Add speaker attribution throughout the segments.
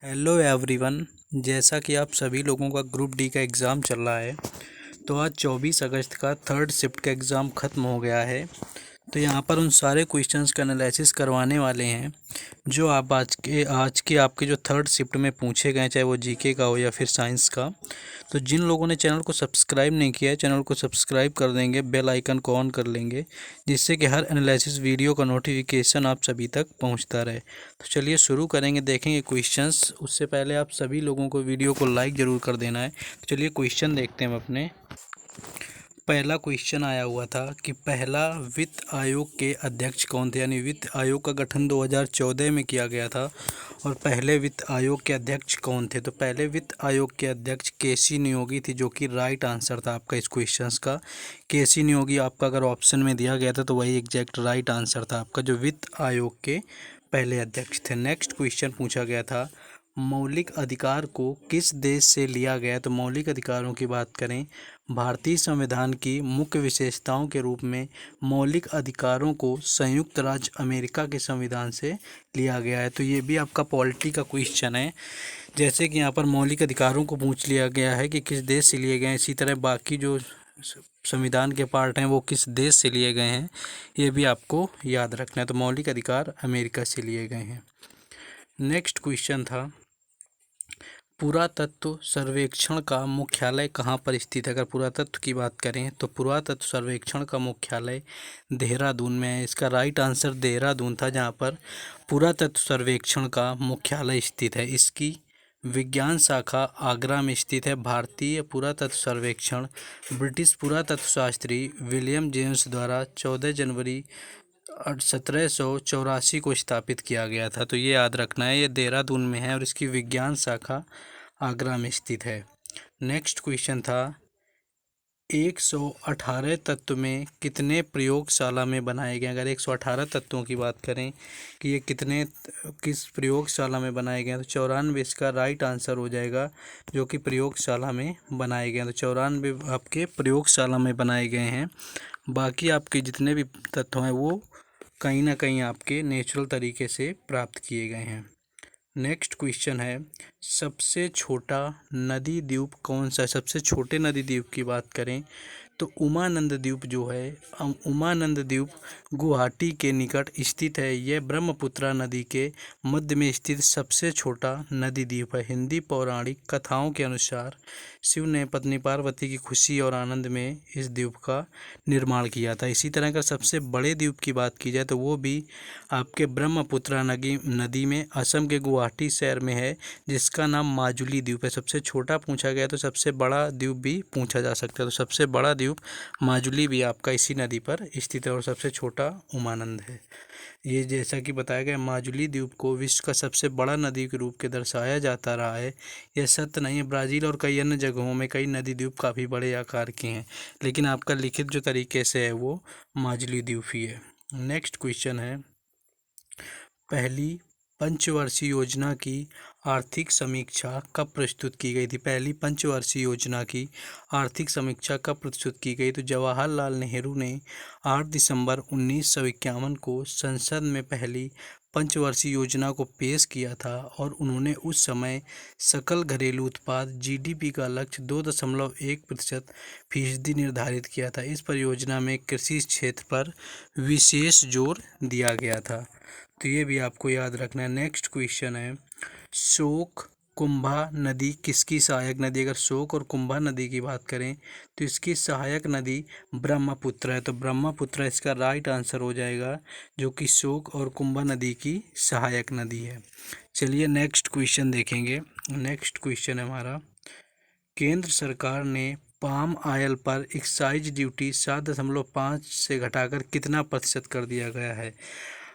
Speaker 1: Hello everyone. जैसा कि आप सभी लोगों का ग्रुप डी का एग्ज़ाम चल रहा है, तो आज 24 अगस्त का थर्ड शिफ्ट का एग्ज़ाम ख़त्म हो गया है। तो यहाँ पर उन सारे क्वेश्चंस का एनालिसिस करवाने वाले हैं जो आप आज के आपके जो थर्ड शिफ्ट में पूछे गए, चाहे वो जीके का हो या फिर साइंस का। तो जिन लोगों ने चैनल को सब्सक्राइब नहीं किया है, चैनल को सब्सक्राइब कर देंगे, बेल आइकन को ऑन कर लेंगे, जिससे कि हर एनालिसिस वीडियो का नोटिफिकेशन आप सभी तक पहुंचता रहे। तो चलिए शुरू करेंगे, देखेंगे क्वेश्चंस। उससे पहले आप सभी लोगों को वीडियो को लाइक ज़रूर कर देना है। तो चलिए क्वेश्चन देखते हैं हम अपने। पहला क्वेश्चन आया हुआ था कि पहला वित्त आयोग के अध्यक्ष कौन थे, यानी वित्त आयोग का गठन 2014 में किया गया था और पहले वित्त आयोग के अध्यक्ष कौन थे। तो पहले वित्त आयोग के अध्यक्ष केसी नियोगी थी, जो कि राइट आंसर था आपका इस क्वेश्चंस का। केसी नियोगी आपका अगर ऑप्शन में दिया गया था तो वही एग्जैक्ट राइट आंसर था आपका, जो वित्त आयोग के पहले अध्यक्ष थे। नेक्स्ट क्वेश्चन पूछा गया था, मौलिक अधिकार को किस देश से लिया गया। तो मौलिक अधिकारों की बात करें, भारतीय संविधान की मुख्य विशेषताओं के रूप में मौलिक अधिकारों को संयुक्त राज्य अमेरिका के संविधान से लिया गया है। तो ये भी आपका पॉलिटी का क्वेश्चन है। जैसे कि यहाँ पर मौलिक अधिकारों को पूछ लिया गया है कि किस देश से लिए गए हैं, इसी तरह बाकी जो संविधान के पार्ट हैं वो किस देश से लिए गए हैं, ये भी आपको याद रखना है। तो मौलिक अधिकार अमेरिका से लिए गए हैं। नेक्स्ट क्वेश्चन था, पुरातत्व सर्वेक्षण का मुख्यालय कहाँ पर स्थित है। अगर पुरातत्व की बात करें तो पुरातत्व सर्वेक्षण का मुख्यालय देहरादून में है। इसका राइट आंसर देहरादून था, जहाँ पर पुरातत्व सर्वेक्षण का मुख्यालय स्थित है। इसकी विज्ञान शाखा आगरा में स्थित है। भारतीय पुरातत्व सर्वेक्षण ब्रिटिश पुरातत्व शास्त्री विलियम जेम्स द्वारा 14 जनवरी 1784 को स्थापित किया गया था। तो ये याद रखना है, ये देहरादून में है और इसकी विज्ञान शाखा आगरा में स्थित है। नेक्स्ट क्वेश्चन था, 118 तत्व में कितने प्रयोगशाला में बनाए गए। अगर 118 तत्वों की बात करें कि ये किस प्रयोगशाला में बनाए गए हैं, तो 94 इसका राइट आंसर हो जाएगा, जो कि प्रयोगशाला में बनाए गए हैं। तो 94 आपके प्रयोगशाला में बनाए गए हैं। बाकी आपके जितने भी तत्व हैं वो कहीं ना कहीं आपके नेचुरल तरीके से प्राप्त किए गए हैं। नेक्स्ट क्वेश्चन है, सबसे छोटा नदी द्वीप कौन सा है। सबसे छोटे नदी द्वीप की बात करें तो उमानंद द्वीप जो है, उमानंद द्वीप गुवाहाटी के निकट स्थित है। यह ब्रह्मपुत्रा नदी के मध्य में स्थित सबसे छोटा नदी द्वीप है। हिंदी पौराणिक कथाओं के अनुसार शिव ने पत्नी पार्वती की खुशी और आनंद में इस द्वीप का निर्माण किया था। इसी तरह का सबसे बड़े द्वीप की बात की जाए तो वो भी आपके ब्रह्मपुत्रा नदी में असम के गुवाहाटी शहर में है, जिसका नाम माजुली द्वीप है। सबसे छोटा पूछा गया तो सबसे बड़ा द्वीप भी पूछा जा सकता है। तो सबसे बड़ा द्वीप माजुली भी आपका इसी नदी पर स्थित है और सबसे छोटा उमानंद है। ये जैसा कि बताया गया, माजुली द्वीप को विश्व का सबसे बड़ा नदी के रूप के दर्शाया जाता रहा है। यह सत्य नहीं है, ब्राज़ील और कई अन्य जगहों में कई नदी द्वीप काफ़ी बड़े आकार के हैं, लेकिन आपका लिखित जो तरीके से है वो माजुली द्वीप ही है। नेक्स्ट क्वेश्चन है, पहली पंचवर्षीय योजना की आर्थिक समीक्षा कब प्रस्तुत की गई थी। पहली पंचवर्षीय योजना की आर्थिक समीक्षा कब प्रस्तुत की गई। तो जवाहरलाल नेहरू ने 8 दिसंबर 1951 को संसद में पहली पंचवर्षीय योजना को पेश किया था और उन्होंने उस समय सकल घरेलू उत्पाद जीडीपी का लक्ष्य 2.1% निर्धारित किया था। इस परियोजना में कृषि क्षेत्र पर विशेष जोर दिया गया था। तो ये भी आपको याद रखना है। नेक्स्ट क्वेश्चन है, शोक कुंभा नदी किसकी सहायक नदी। अगर शोक और कुंभा नदी की बात करें तो इसकी सहायक नदी ब्रह्मपुत्र है। तो ब्रह्मपुत्र इसका राइट आंसर हो जाएगा, जो कि शोक और कुंभा नदी की सहायक नदी है। चलिए नेक्स्ट क्वेश्चन देखेंगे। नेक्स्ट क्वेश्चन है हमारा, केंद्र सरकार ने पाम ऑयल पर एक्साइज ड्यूटी 7.5 से घटाकर कितना प्रतिशत कर दिया गया है।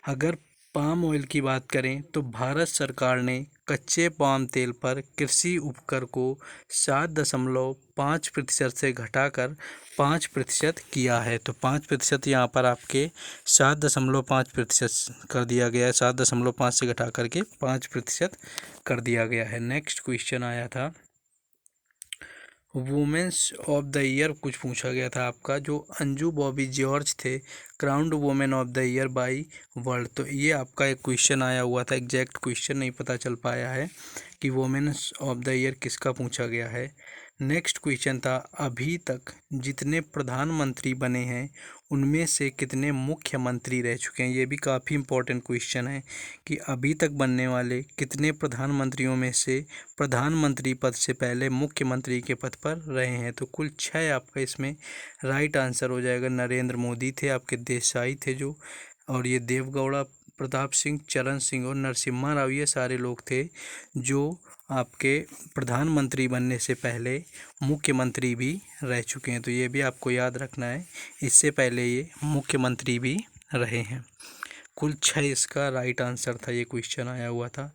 Speaker 1: अगर पाम ऑयल की बात करें तो भारत सरकार ने कच्चे पाम तेल पर कृषि उपकर को 7.5% से घटाकर 5% किया है। तो 5% यहाँ पर आपके 7.5% कर दिया गया है। 7.5 से घटा करके 5% कर दिया गया है। नेक्स्ट क्वेश्चन आया था, वुमेन्स ऑफ द ईयर कुछ पूछा गया था आपका, जो अंजू बॉबी जॉर्ज थे crowned women of the year by world. तो ये आपका एक क्वेश्चन आया हुआ था, एग्जैक्ट क्वेश्चन नहीं पता चल पाया है कि वुमेन्स ऑफ द ईयर किसका पूछा गया है। नेक्स्ट क्वेश्चन था, अभी तक जितने प्रधानमंत्री बने हैं उनमें से कितने मुख्यमंत्री रह चुके हैं। ये भी काफ़ी इंपॉर्टेंट क्वेश्चन है कि अभी तक बनने वाले कितने प्रधानमंत्रियों में से प्रधानमंत्री पद से पहले मुख्यमंत्री के पद पर रहे हैं। तो कुल 6 आपका इसमें राइट आंसर हो जाएगा। नरेंद्र मोदी थे, आपके देसाई थे जो, और ये देवगौड़ा, प्रताप सिंह, चरण सिंह और नरसिम्हा राव, ये सारे लोग थे जो आपके प्रधानमंत्री बनने से पहले मुख्यमंत्री भी रह चुके हैं। तो ये भी आपको याद रखना है, इससे पहले ये मुख्यमंत्री भी रहे हैं। कुल 6 इसका राइट आंसर था, ये क्वेश्चन आया हुआ था।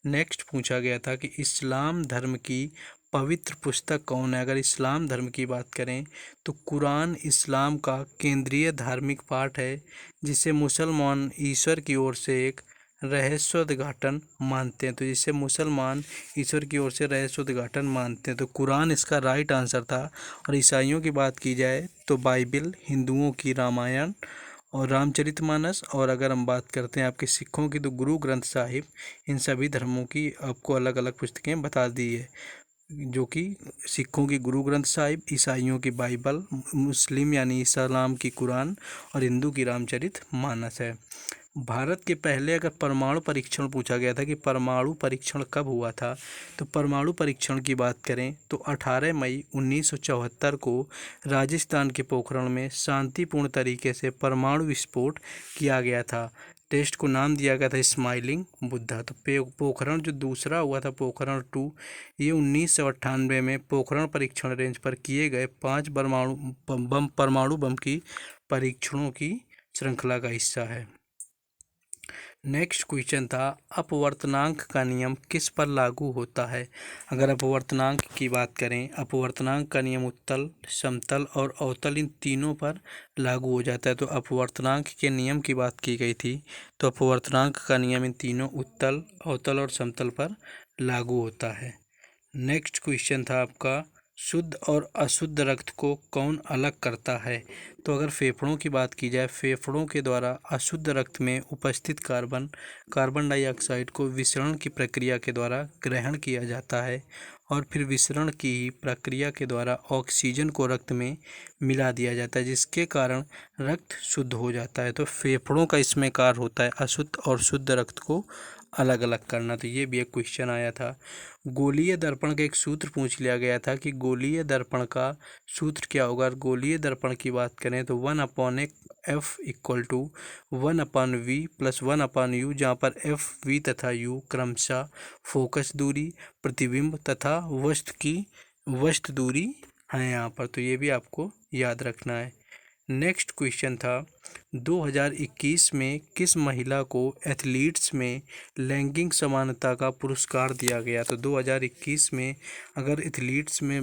Speaker 1: नेक्स्ट पूछा गया था कि इस्लाम धर्म की पवित्र पुस्तक कौन है। अगर इस्लाम धर्म की बात करें तो कुरान इस्लाम का केंद्रीय धार्मिक पाठ है, जिसे मुसलमान ईश्वर की ओर से एक रहस्योद्घाटन मानते हैं। तो जिसे मुसलमान ईश्वर की ओर से रहस्योद्घाटन मानते हैं, तो कुरान इसका राइट आंसर था। और ईसाइयों की बात की जाए तो बाइबिल, हिंदुओं की रामायण और रामचरितमानस, और अगर हम बात करते हैं आपके सिखों की तो गुरु ग्रंथ साहिब। इन सभी धर्मों की आपको अलग अलग पुस्तकें बता दी है, जो कि सिखों की गुरु ग्रंथ साहिब, ईसाइयों की बाइबल, मुस्लिम यानी इस्लाम की कुरान और हिंदू की रामचरित मानस है। भारत के पहले अगर परमाणु परीक्षण पूछा गया था कि परमाणु परीक्षण कब हुआ था, तो परमाणु परीक्षण की बात करें तो 18 मई 1974 को राजस्थान के पोखरण में शांतिपूर्ण तरीके से परमाणु विस्फोट किया गया था। टेस्ट को नाम दिया गया था स्माइलिंग बुद्धा। तो पोखरण जो दूसरा हुआ था, पोखरण 2, ये 1998 में पोखरण परीक्षण रेंज पर किए गए 5 परमाणु बम की परीक्षणों की श्रृंखला का हिस्सा है। नेक्स्ट क्वेश्चन था, अपवर्तनांक का नियम किस पर लागू होता है। अगर अपवर्तनांक की बात करें, अपवर्तनांक का नियम उत्तल, समतल और अवतल इन तीनों पर लागू हो जाता है। तो अपवर्तनांक के नियम की बात की गई थी, तो अपवर्तनांक का नियम इन तीनों उत्तल, अवतल और समतल पर लागू होता है। नेक्स्ट क्वेश्चन था आपका, शुद्ध और अशुद्ध रक्त को कौन अलग करता है। तो अगर फेफड़ों की बात की जाए, फेफड़ों के द्वारा अशुद्ध रक्त में उपस्थित कार्बन डाइऑक्साइड को विसरण की प्रक्रिया के द्वारा ग्रहण किया जाता है, और फिर विसरण की ही प्रक्रिया के द्वारा ऑक्सीजन को रक्त में मिला दिया जाता है, जिसके कारण रक्त शुद्ध हो जाता है। तो फेफड़ों का इसमें कार्य होता है अशुद्ध और शुद्ध रक्त को अलग अलग करना। तो ये भी एक क्वेश्चन आया था। गोलीय दर्पण का एक सूत्र पूछ लिया गया था कि गोलीय दर्पण का सूत्र क्या होगा। गोलीय दर्पण की बात करें तो 1/f equal to 1/v plus 1/u, जहाँ पर f, v तथा u क्रमशः फोकस दूरी, प्रतिबिंब तथा वस्तु दूरी है यहाँ पर। तो ये भी आपको याद रखना है। नेक्स्ट क्वेश्चन था, 2021 में किस महिला को एथलीट्स में लैंगिक समानता का पुरस्कार दिया गया। तो 2021 में अगर एथलीट्स में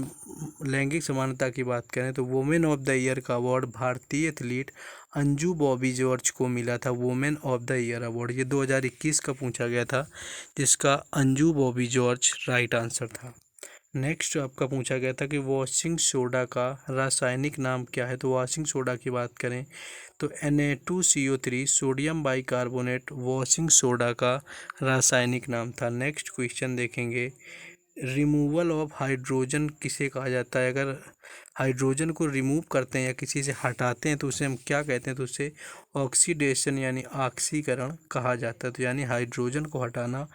Speaker 1: लैंगिक समानता की बात करें तो वुमेन ऑफ द ईयर का अवार्ड भारतीय एथलीट अंजू बॉबी जॉर्ज को मिला था। Women of the year award ये 2021 का पूछा गया था, जिसका Anju Bobby George right answer था। नेक्स्ट आपका पूछा गया था कि वॉशिंग सोडा का रासायनिक नाम क्या है। तो वॉशिंग सोडा की बात करें तो Na2CO3 sodium bicarbonate washing soda का रासायनिक नाम था। नेक्स्ट क्वेश्चन देखेंगे, रिमूवल ऑफ हाइड्रोजन किसे कहा जाता है। अगर हाइड्रोजन को रिमूव करते हैं या किसी से हटाते हैं तो उसे हम क्या कहते हैं। तो उसे ऑक्सीडेशन यानी ऑक्सीकरण कहा जाता है। तो यानी हाइड्रोजन को हटाना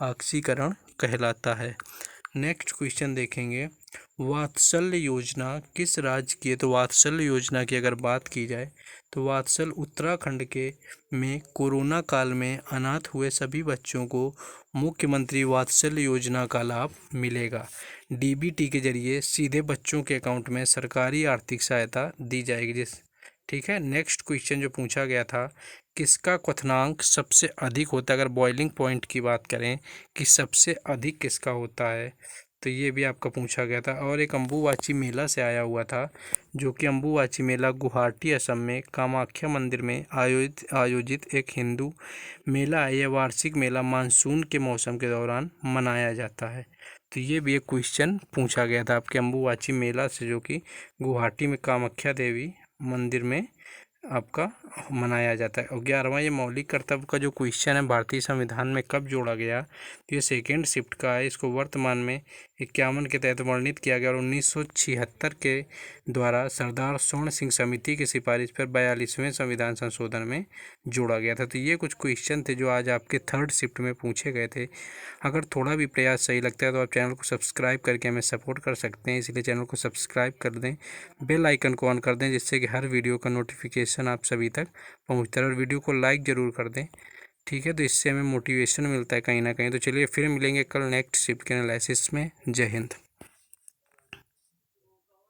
Speaker 1: ऑक्सीकरण कहलाता है। नेक्स्ट क्वेश्चन देखेंगे, वात्सल्य योजना किस राज्य की है। तो वात्सल्य योजना की अगर बात की जाए तो वात्सल्य उत्तराखंड के में कोरोना काल में अनाथ हुए सभी बच्चों को मुख्यमंत्री वात्सल्य योजना का लाभ मिलेगा। डीबीटी के जरिए सीधे बच्चों के अकाउंट में सरकारी आर्थिक सहायता दी जाएगी। ठीक है। नेक्स्ट क्वेश्चन जो पूछा गया था, किसका क्वथनांक सबसे अधिक होता है। अगर बॉइलिंग पॉइंट की बात करें कि सबसे अधिक किसका होता है, तो ये भी आपका पूछा गया था। और एक अम्बुबाची मेला से आया हुआ था, जो कि अम्बुबाची मेला गुवाहाटी असम में कामाख्या मंदिर में आयोजित एक हिंदू मेला है। यह वार्षिक मेला मानसून के मौसम के दौरान मनाया जाता है। तो ये भी एक क्वेश्चन पूछा गया था आपके अम्बुबाची मेला से, जो कि गुवाहाटी में कामाख्या देवी मंदिर में आपका मनाया जाता है। और 11वां ये मौलिक कर्तव्य का जो क्वेश्चन है, भारतीय संविधान में कब जोड़ा गया, तो ये सेकेंड शिफ्ट का है। इसको वर्तमान में 51 के तहत वर्णित किया गया और 1976 के द्वारा सरदार स्वर्ण सिंह समिति की सिफारिश पर 42वें संविधान संशोधन में जोड़ा गया था। तो ये कुछ क्वेश्चन थे जो आज आपके थर्ड शिफ्ट में पूछे गए थे। अगर थोड़ा भी प्रयास सही लगता है तो आप चैनल को सब्सक्राइब करके हमें सपोर्ट कर सकते हैं, इसलिए चैनल को सब्सक्राइब कर दें, बेल आइकन को ऑन कर दें, जिससे कि हर वीडियो का नोटिफिकेशन आप सभी तक पहुंचता है। और वीडियो को लाइक ज़रूर कर दें, ठीक है, तो इससे हमें मोटिवेशन मिलता है कहीं ना कहीं। तो चलिए फिर मिलेंगे कल नेक्स्ट शिफ्ट के एनालिसिस में। जय हिंद।